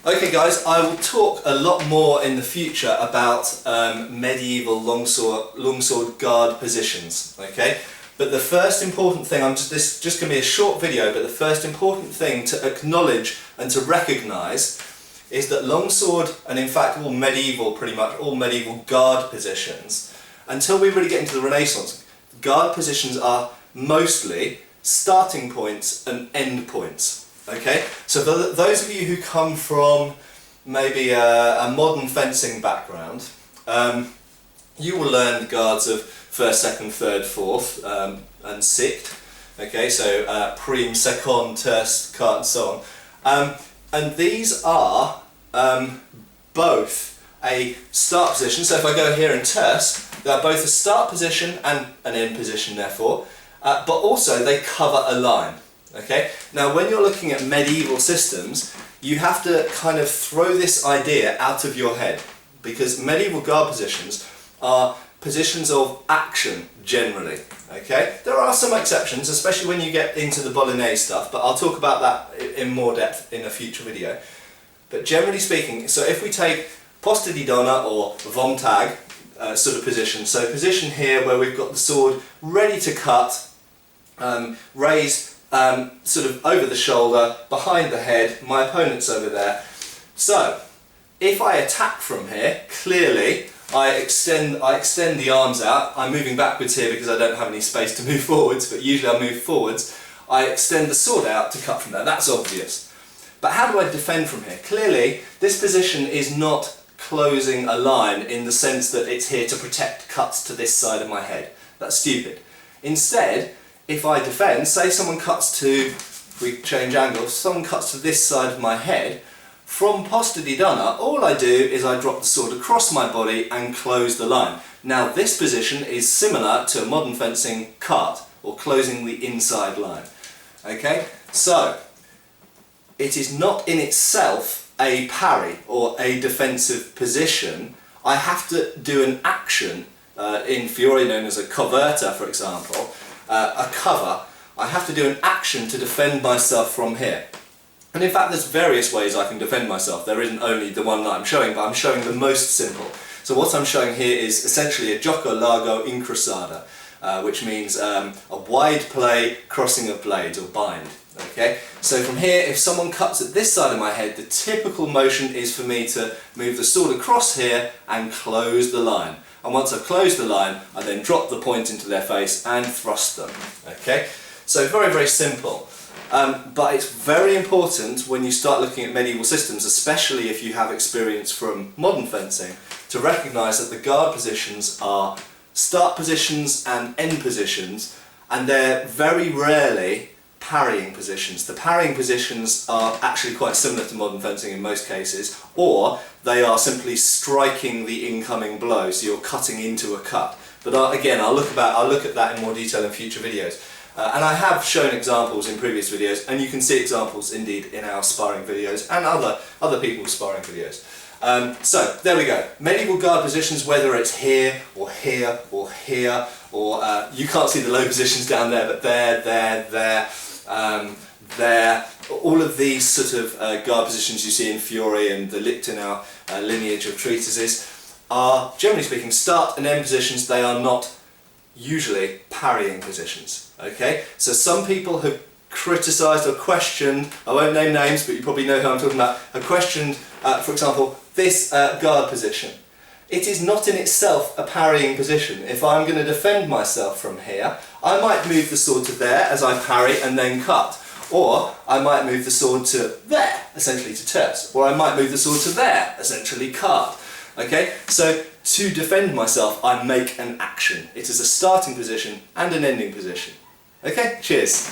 Okay guys, I will talk a lot more in the future about medieval longsword guard positions, okay? But the first important thing, this is just going to be a short video, but the first important thing to acknowledge and to recognise is that longsword, and in fact pretty much all medieval guard positions, until we really get into the Renaissance, guard positions are mostly starting points and end points. Okay, so for those of you who come from maybe a modern fencing background, you will learn the guards of 1st, 2nd, 3rd, 4th and 6th. Okay, so prime, second, terce, quart and so on. And these are both a start position, so if I go here in terce, they're both a start position and an end position therefore, but also they cover a line. Okay, now when you're looking at medieval systems, you have to kind of throw this idea out of your head, because medieval guard positions are positions of action generally. Okay, there are some exceptions, especially when you get into the Bolognese stuff, but I'll talk about that in more depth in a future video. But generally speaking, so if we take posta di donna or vomtag sort of position, so position here where we've got the sword ready to cut, raised sort of over the shoulder, behind the head, my opponent's over there. So, if I attack from here, clearly I extend the arms out. I'm moving backwards here because I don't have any space to move forwards, but usually I move forwards. I extend the sword out to cut from there, that's obvious. But how do I defend from here? Clearly, this position is not closing a line in the sense that it's here to protect cuts to this side of my head. That's stupid. Instead, if I defend, say someone cuts to, if we change angles, someone cuts to this side of my head, from posta di donna, all I do is I drop the sword across my body and close the line. Now this position is similar to a modern fencing cut, or closing the inside line. Okay, so it is not in itself a parry or a defensive position. I have to do an action, in Fiore known as a coverta for example, a cover. I have to do an action to defend myself from here. And in fact there's various ways I can defend myself. There isn't only the one that I'm showing, but I'm showing the most simple. So what I'm showing here is essentially a gioco largo incrociata, which means a wide play crossing of blades, or bind. Okay? So from here, if someone cuts at this side of my head, the typical motion is for me to move the sword across here and close the line. And once I've closed the line, I then drop the point into their face and thrust them. Okay? So very, very simple. But it's very important when you start looking at medieval systems, especially if you have experience from modern fencing, to recognise that the guard positions are start positions and end positions, and they're very rarely parrying positions. The parrying positions are actually quite similar to modern fencing in most cases, or they are simply striking the incoming blow, so you're cutting into a cut. But again, I'll look at that in more detail in future videos. And I have shown examples in previous videos, and you can see examples indeed in our sparring videos and other people's sparring videos. So there we go. Medieval guard positions, whether it's here or here or here, or you can't see the low positions down there, but there, all of these sort of guard positions you see in Fiore and the Lichtenau lineage of treatises are, generally speaking, start and end positions. They are not usually parrying positions. Okay, so some people have criticised or questioned, I won't name names, but you probably know who I'm talking about, have questioned, for example, this guard position. It is not in itself a parrying position. If I'm going to defend myself from here, I might move the sword to there as I parry and then cut. Or I might move the sword to there, essentially to terce. Or I might move the sword to there, essentially card. Okay, so to defend myself, I make an action. It is a starting position and an ending position. Okay, cheers.